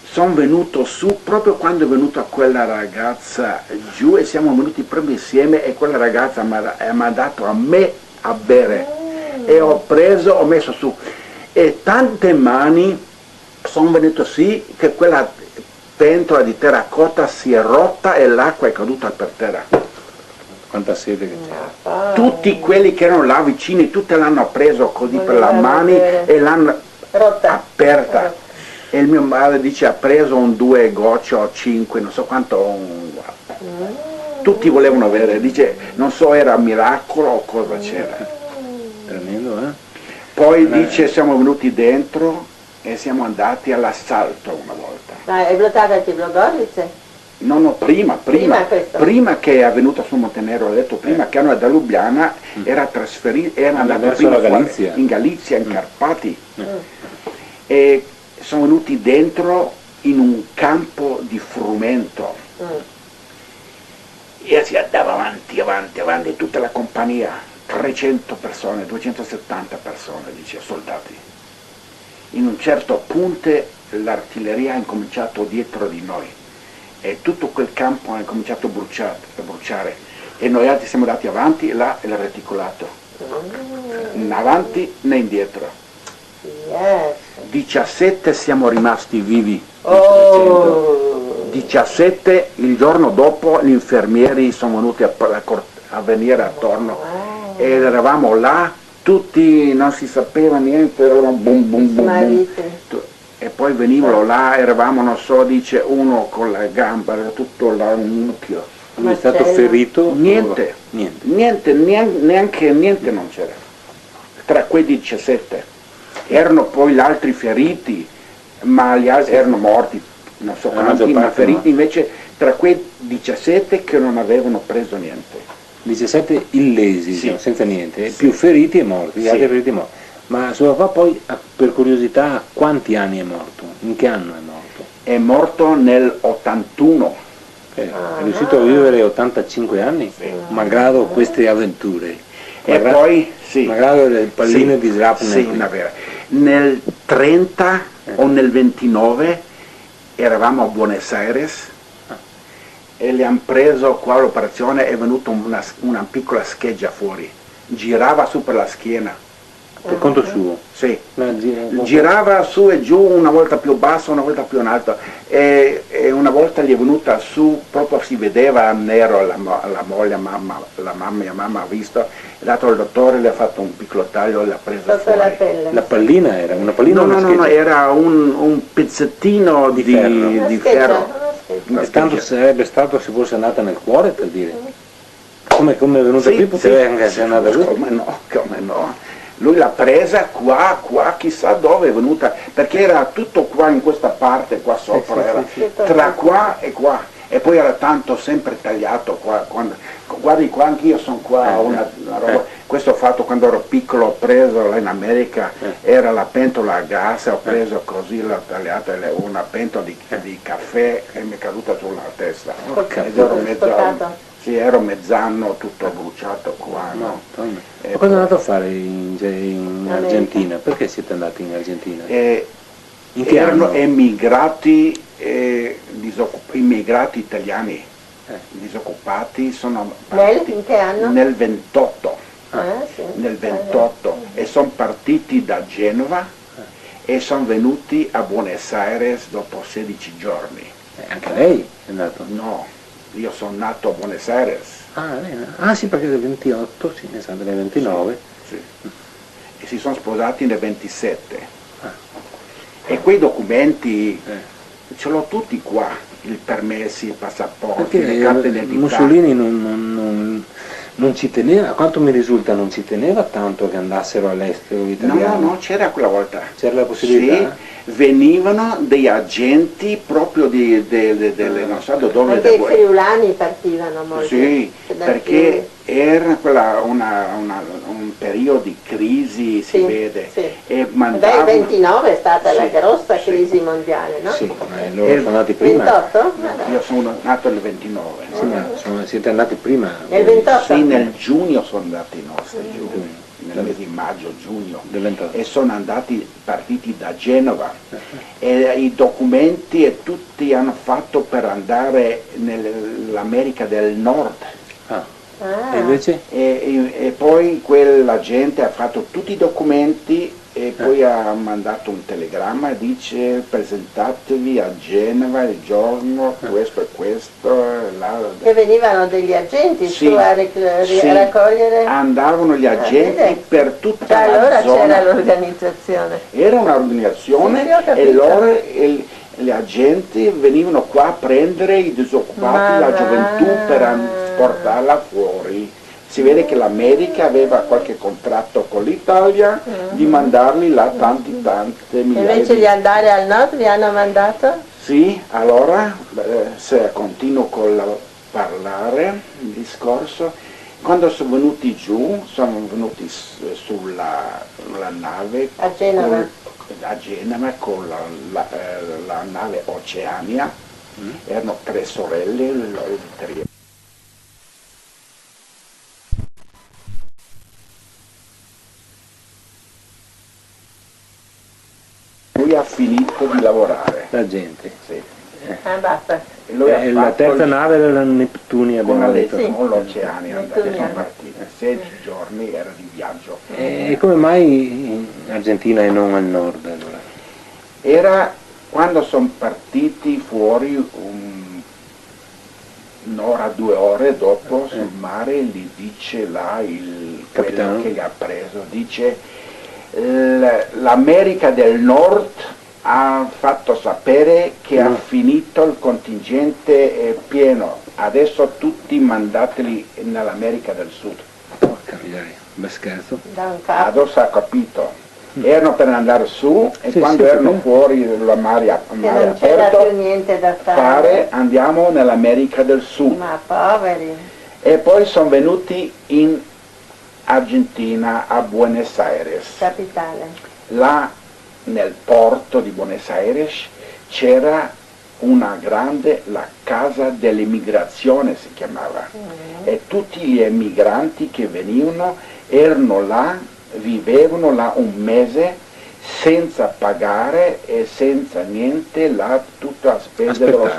Sono venuto su proprio quando è venuta quella ragazza giù e siamo venuti proprio insieme e quella ragazza mi ha dato a me a bere e ho messo su e tante mani sono venute sì che quella pentola di terracotta si è rotta e l'acqua è caduta per terra. Quanta sede che c'era. Tutti quelli che erano là vicini, tutti l'hanno preso così per la mano e l'hanno aperta. E il mio padre dice ha preso un 2 gocce o 5, non so quanto, tutti volevano vedere, dice non so era miracolo o cosa c'era. Tremendo, eh? Poi dice siamo venuti dentro e siamo andati all'assalto una volta. Ma è bloccata il Logorice? No, prima che è avvenuta su Montenegro, ho detto prima che hanno da Lubiana era trasferito, era andato prima in Galizia, in Carpati. E sono venuti dentro in un campo di frumento e si andava avanti, tutta la compagnia, 300 persone, 270 persone, dice, soldati. In un certo punto l'artiglieria ha incominciato dietro di noi e tutto quel campo ha incominciato a bruciare e noi altri siamo andati avanti e là è il reticolato, né avanti né indietro. 17 siamo rimasti vivi, 17 il giorno dopo gli infermieri sono venuti a venire attorno e eravamo là, tutti non si sapeva niente, eravamo boom boom boom, boom. E poi venivano là, eravamo non so, dice uno con la gamba, era tutto là un mucchio. Lui è stato ferito? Niente, neanche niente non c'era, tra quei 17. Erano poi gli altri feriti, ma gli altri erano morti, non so quanti, ma feriti invece tra quei 17 che non avevano preso niente. 17 illesi, sì, senza niente, più feriti e morti, gli altri feriti e morti. Ma suo papà poi, per curiosità, a quanti anni è morto? In che anno è morto? È morto nel 81. È riuscito a vivere 85 anni, malgrado queste avventure. E poi, malgrado le palline di Shrapnel. Nel 30 o nel 29 eravamo a Buenos Aires e le hanno preso qua l'operazione, è venuta una piccola scheggia fuori, girava su per la schiena. Per conto suo? Sì, girava su e giù, una volta più basso, una volta più in alto e una volta gli è venuta su, proprio si vedeva nero la moglie, mia mamma ha visto, è dato al dottore, le ha fatto un piccolo taglio e l'ha presa fuori. La pelle. La pallina era una pallina? No, era un pezzettino di ferro. Tanto sarebbe stato se fosse andata nel cuore, per dire. Come è venuta qui, poteva anche essere andata qui. Come no. Lui l'ha presa qua, chissà dove è venuta, perché era tutto qua in questa parte, qua sopra, tra qua, e poi era tanto sempre tagliato qua, guardi qua, anch'io sono qua, una roba, questo ho fatto quando ero piccolo, ho preso là in America, era la pentola a gas, ho preso così, l'ho tagliata, una pentola di caffè e mi è caduta sulla testa, ed ero mezz'anno tutto bruciato qua. Ma cosa è andato a fare in Argentina? Perché siete andati in Argentina? Erano immigrati italiani, disoccupati, sono partiti in che anno? nel 28, nel 28 e sono partiti da Genova e sono venuti a Buenos Aires dopo 16 giorni. Anche lei è andato? No. Io sono nato a Buenos Aires. Sì, perché del 28, sì, ne sa del 29. Sì. E si sono sposati nel 27. E quei documenti ce l'ho tutti qua, i permessi, i passaporti, le carte d'identità. Mussolini non non ci teneva, a quanto mi risulta non ci teneva tanto che andassero all'estero gli italiani. No, c'era quella volta. C'era la possibilità? Sì, venivano degli agenti proprio non so da dove. Anche i friulani partivano molto. Sì, perché era un periodo di crisi, si vede. Sì. E Beh, mandavano... il 29 è stata la grossa sì. crisi mondiale, no? Sì, ma loro sono nati prima. 28? Io sono nato nel 29. Sì, ma siete andati prima. Nel 28? Sì, nel giugno sono andati i nostri giù, nel mese di maggio, giugno, Del 28. e sono partiti da Genova e i documenti e tutti hanno fatto per andare nell'America del Nord. Ah. Ah. E invece? E poi quella gente ha fatto tutti i documenti e poi ha mandato un telegramma e dice presentatevi a Genova il giorno questo e questo. Che venivano degli agenti Sì, su a sì, raccogliere? andavano gli agenti vedi? per tutta Già la allora zona. c'era l'organizzazione. Era un'organizzazione Sì, ho capito. e loro gli agenti venivano qua a prendere i disoccupati, la gioventù per portarla fuori. Si vede che l'America aveva qualche contratto con l'Italia di mandarli là tante migliaia Invece di... di andare al nord vi hanno mandato? Sì, allora se continuo con parlare il discorso, quando sono venuti giù, sono venuti sulla nave A Genova. a Genova con la nave Oceania, erano 3 sorelle, loro 3. Lui ha finito di lavorare. La gente. Sì. Basta. E lui ha La fatto terza nave era la Neptunia, abbiamo detto. Sì. con l'Oceania, Neptunia. sono partiti 16 giorni, era di viaggio. E come mai in Argentina e non al nord allora? Era quando sono partiti fuori un'ora, 2 ore dopo sul mare, gli dice là quello Capitano? che li ha preso, dice l'America del Nord ha fatto sapere che ha finito il contingente pieno, adesso tutti mandateli nell'America del Sud. Porca miseria, bel scherzo. Da un capo. Adesso ha capito. Erano per andare su e Sì, quando sì, erano sì. fuori il mare Che non c'era aperto, più niente da fare. andiamo nell'America del Sud. Ma poveri. E poi sono venuti in Argentina, a Buenos Aires. Capitale. Là nel porto di Buenos Aires c'era la casa dell'immigrazione si chiamava, e tutti gli emigranti che venivano erano là, vivevano là un mese senza pagare e senza niente, là tutta la spesa dello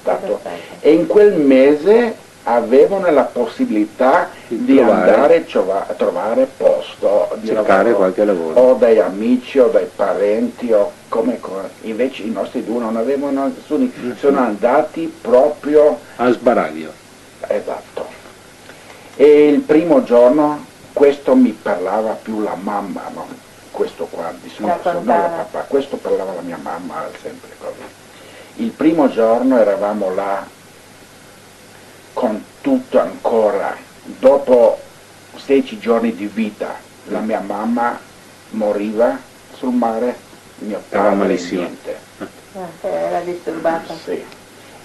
Stato. E in quel mese avevano la possibilità di andare a trovare posto di cercare lavoro, qualche lavoro. o dai amici o dai parenti o invece i nostri due non avevano nessuno, sono andati proprio A sbaraglio. esatto. E il primo giorno questo mi parlava più la mamma, no? Questo qua discorso, non la papà, questo parlava la mia mamma sempre così. Il primo giorno eravamo là con tutto ancora, dopo 16 giorni di vita, la mia mamma moriva sul mare, mio padre malissimo. niente. Era disturbata. Sì.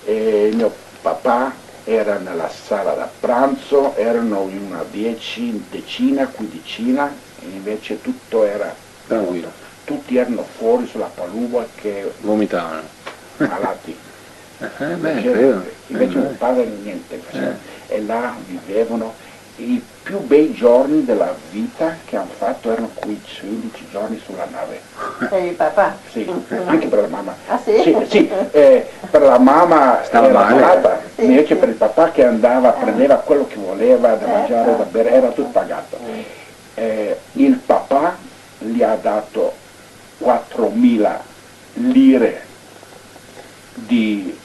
E mio papà era nella sala da pranzo, erano in una decina, quindicina, e invece tutto era Tranquillo. tutti erano fuori sulla paluba che Vomitavano. malati. Beh, credo. Invece mio padre niente faceva. E là vivevano i più bei giorni della vita che hanno fatto, erano quei 15 giorni sulla nave. Per il papà? Sì, anche per la mamma. Ah sì? Sì, per la mamma Stava era male. pagata, Sì, invece sì. per il papà che andava, prendeva quello che voleva da mangiare, da bere, era tutto pagato. Il papà gli ha dato 4.000 lire di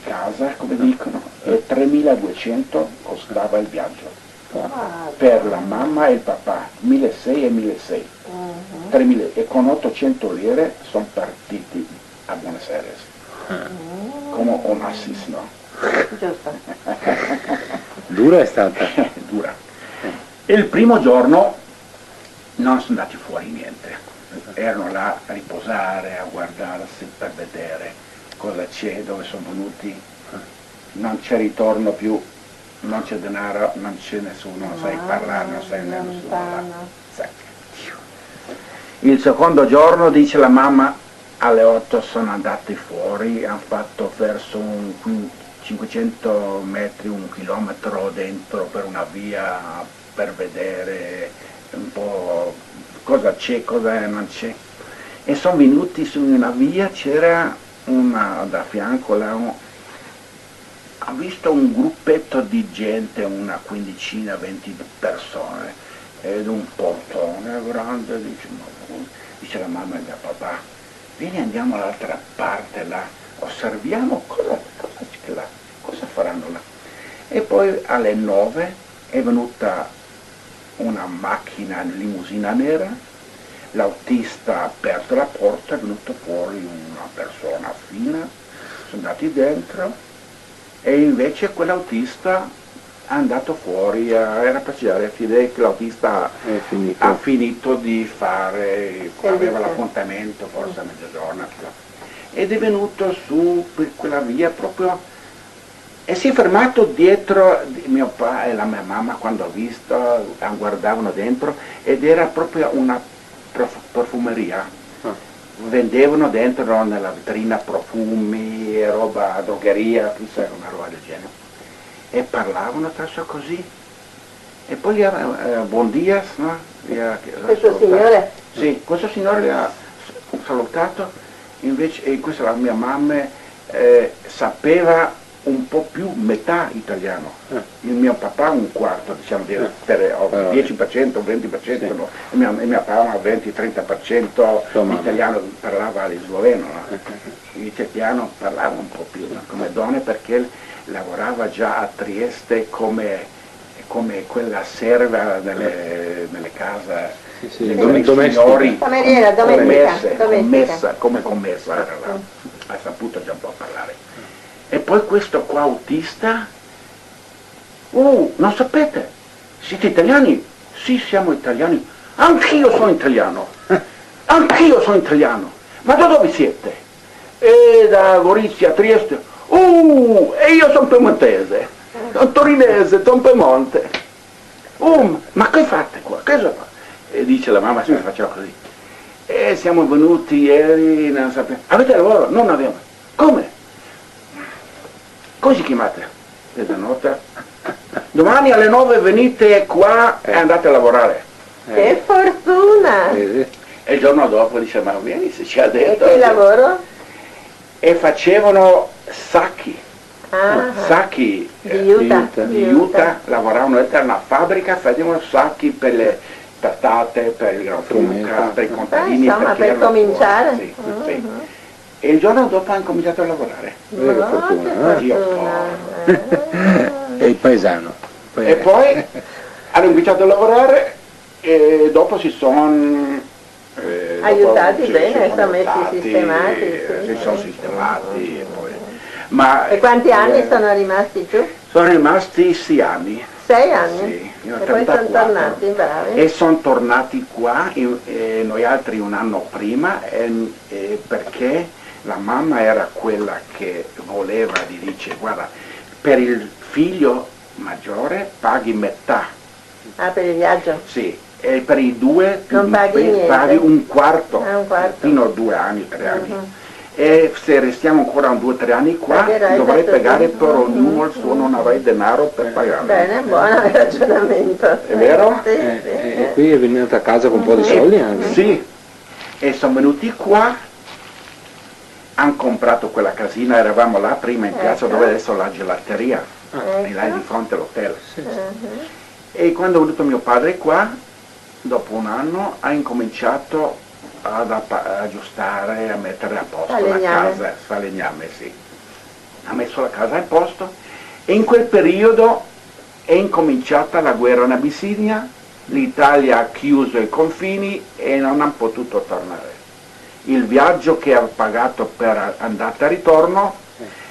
casa, come dicono, e 3.200 costava il viaggio. Per la mamma e il papà, 1.600 e 1.600. 3.000, e con 800 lire sono partiti a Buenos Aires. Come un assis, no? Giusto. Dura è stata. dura. E il primo giorno non sono andati fuori niente, erano là a riposare, a guardarsi per vedere cosa c'è, dove sono venuti, non c'è ritorno più, non c'è denaro, non c'è nessuno, non sai parlare, non sai nessuno là. Il secondo giorno, dice la mamma, alle 8 sono andati fuori, hanno fatto verso 500 metri, 1 chilometro dentro per una via per vedere un po' cosa c'è, cosa non c'è. E sono venuti su una via, c'era una da fianco, là, ho visto un gruppetto di gente, una quindicina, 20 persone, ed un portone grande, dice la mamma e mio papà, vieni andiamo all'altra parte là, osserviamo cosa c'è là, cosa faranno là. E poi alle 9 è venuta una macchina limusina nera, l'autista ha aperto la porta, è venuta fuori una persona fina, sono andati dentro e invece quell'autista è andato fuori, era per cercare che l'autista ha finito di fare, aveva l'appuntamento forse a mezzogiorno, ed è venuto su per quella via proprio e si è fermato dietro mio papà e la mia mamma quando ho visto, guardavano dentro ed era proprio una profumeria. Vendevano dentro nella vetrina profumi, roba, drogheria, chissà, una roba del genere. E parlavano adesso così. E poi gli ha, buon dia, no? Questo signore? Sì, questo signore li ha salutato, invece e questa la mia mamma sapeva un po' più metà italiano, il mio papà un quarto, diciamo, per 10%, 20%, no? e mio papà 20-30% italiano, parlava il sloveno, no? L'italiano parlava un po' più, no? Come donne, perché lavorava già a Trieste come quella serva nelle case, dei signori, cameriera, come commessa era là, ha saputo già un po' parlare. E poi questo qua autista, non sapete, siete italiani? Sì, siamo italiani, anch'io sono italiano, ma da dove siete? Da Gorizia, Trieste, e io sono piemontese, sono torinese, sono Piemonte, ma che fate qua? Che fate? E dice la mamma, si faceva così, siamo venuti ieri, non sappiamo, avete lavoro? Non abbiamo, come? Come si chiamate? Nota. Domani alle 9 venite qua e andate a lavorare. Che fortuna! E il giorno dopo dice, ma vieni se ci ha detto. E che lavoro? E facevano sacchi. Sacchi di juta, lavoravano in una fabbrica, facevano sacchi per le patate, per il frutta, per i contadini. Insomma, per cominciare. Sì, sì. E il giorno dopo hanno cominciato a lavorare. Fortuna. E il paesano. E poi hanno cominciato a lavorare e dopo si sono aiutati bene, sono messi sistemati. Si sono sistemati. E quanti anni sono rimasti giù? Sono rimasti 6 anni. 6 anni? Sì, e poi sono tornati, bravi. E sono tornati qua, noi altri un anno prima, perché la mamma era quella che voleva, gli dice, guarda, per il figlio maggiore paghi metà. Ah, per il viaggio? Sì, e per i due non paghi un quarto, fino a 2 anni, 3 anni. E se restiamo ancora 2 o 3 anni qua, dovrei pagare per ognuno il suo, non avrei denaro per pagare. Bene, buono il ragionamento. È vero? Sì. E qui è venuta a casa con un po' di soldi anche? Sì, e sono venuti qua, hanno comprato quella casina, eravamo là prima in piazza dove adesso è la gelateria, e là di fronte all'hotel. E quando è venuto mio padre qua, dopo un anno, ha incominciato ad aggiustare, a mettere a posto la casa, falegname, sì. Ha messo la casa a posto e in quel periodo è incominciata la guerra in Abissinia, l'Italia ha chiuso i confini e non hanno potuto tornare. Il viaggio che ha pagato per andata e ritorno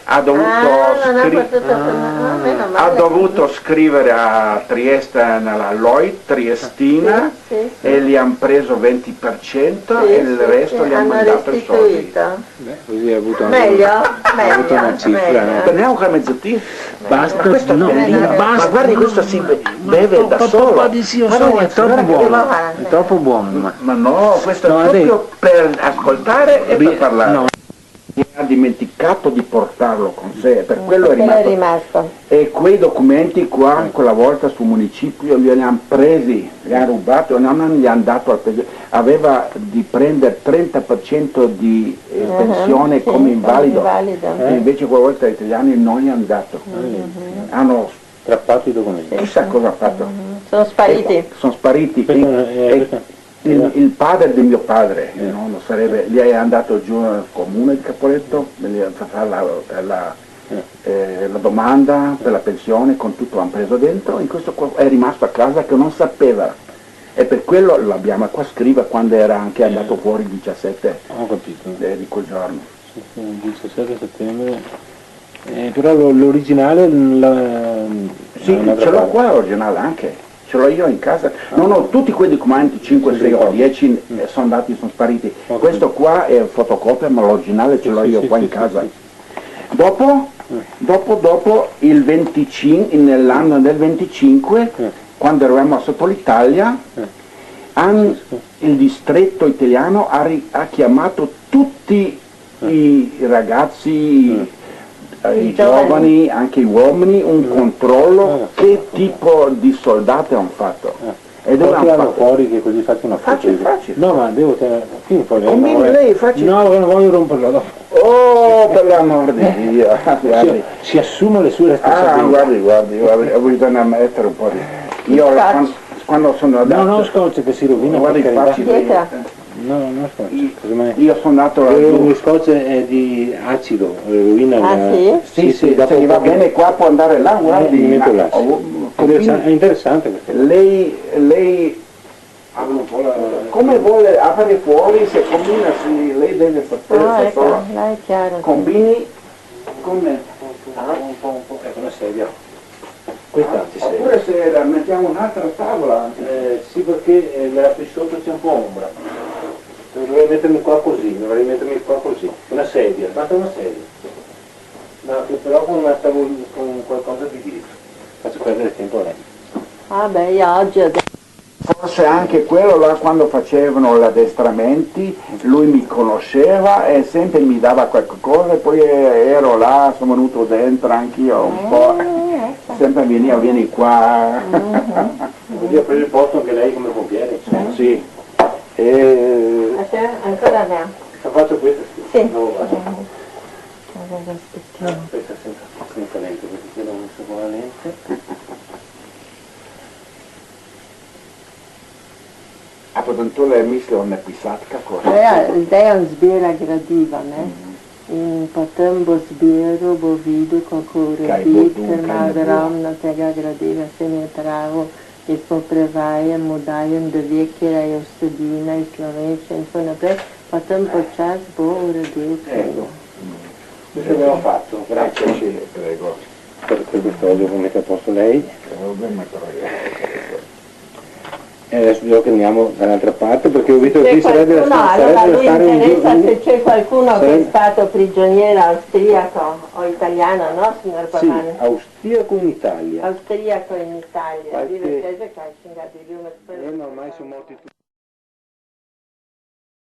ha dovuto, non ha potuto meno male. ha dovuto scrivere a Trieste nella Lloyd Triestina Sì, e gli hanno preso 20% sì, e il resto gli hanno mandato i soldi. restituito. Beh, così ha avuto anche Meglio, ha avuto una cifra. meglio. Prendiamo come mezzottino? Basta, Ma questo no, bellino, basta, ma guardi questo si beve da solo. Papà di zio Ma Sonia, no, è troppo guarda che buono, va. è troppo buono. Ma no, questo No, è proprio per ascoltare e per parlare. No. Mi ha dimenticato di portarlo con sé, per quello è Quello rimasto. E quei documenti qua, quella volta sul municipio, glieli hanno presi, li hanno rubati e non gli hanno dato al presidente. Aveva di prendere 30% di pensione sì, come invalido, invalido. e invece quella volta gli italiani non gli hanno dato. Hanno Strappato i documenti. chissà cosa ha fatto. Sono spariti. Sono spariti. Questo Il padre di mio padre, il nonno, gli è andato giù al comune di Caporetto, gli ha fatto la domanda per la pensione, con tutto hanno preso dentro, e questo qua è rimasto a casa che non sapeva. E per quello l'abbiamo qua scriva quando era anche andato fuori il 17 Ho capito. di quel giorno. Il 17 settembre. Però l'originale Sì, ce l'ho qua l'originale anche. Ce l'ho io in casa, non ho tutti quei documenti, 5, 6 o 10 sono andati, sono spariti. Questo qua è fotocopia, ma l'originale ce l'ho io qua in casa. Dopo il 25, nell'anno del 25, quando eravamo sotto l'Italia, il distretto italiano ha chiamato tutti i ragazzi, i giovani, anche gli uomini, un controllo che tipo di soldati hanno fatto. E dove hanno fatto? fuori che così faccio una foto. Facile. No, ma devo tenere. Combini lei, facile. No, non voglio romperlo dopo. Oh, per l'amor di Dio, guardi. Si assume le sue responsabilità. Guardi, bisogna mettere un po' di... Io quando sono andato... No, scotch che si rovina, guardi, per carità. facile. No, scotch. Io sono andato laggiù. Lo scotch è di acido, rovina. Sì? Sì, se gli va bene qua può andare là, guardi. mi metto là. È interessante questo. Lei come vuole aprire fuori, se combina, lei deve sapere solo. Là è chiaro. Combini come? Un po'. Ecco una sedia. Questa ci sedia. Oppure se la mettiamo un'altra tavola. Sì, perché là più sotto c'è un po' ombra. Dovrei mettermi qua così, una sedia, basta una sedia. No, però con qualcosa di dietro. Faccio perdere tempo a lei. Vabbè, io oggi ho detto. Forse anche quello là quando facevano gli addestramenti, lui mi conosceva e sempre mi dava qualche cosa e poi ero là, sono venuto dentro anch'io un po', sempre vieni qua. Così ha preso il posto anche lei come pompiere. Sì. Ancora ne ha? Faccio questo? Sì. No, Aspettiamo. questa senza lente, perché qui l'ho messo con la lente. A potom tole mislim napisati kako. Dejan zbira gradiva, ne? In potem bo zbiral, bo videl, kako urediti, ker ima ogromno tega gradiva, se mi je pravil, jaz pa prevajam, mu dajem, da ve, kjera je vsebina iz slovenščine in tako naprej, potem počas bo uredil tega. Questo abbiamo fatto, grazie. Sì, prego. Per questo devo mettere a posto lei. E adesso bisogna che andiamo dall'altra parte perché ho visto che qui sarebbe da stare un interessa se c'è qualcuno che è stato prigioniero austriaco o italiano, no signor Pavani? Sì, austriaco in Italia. Austriaco in Italia, Qualche... divertente che ha cingato di lume. ma ormai sono morti tutti.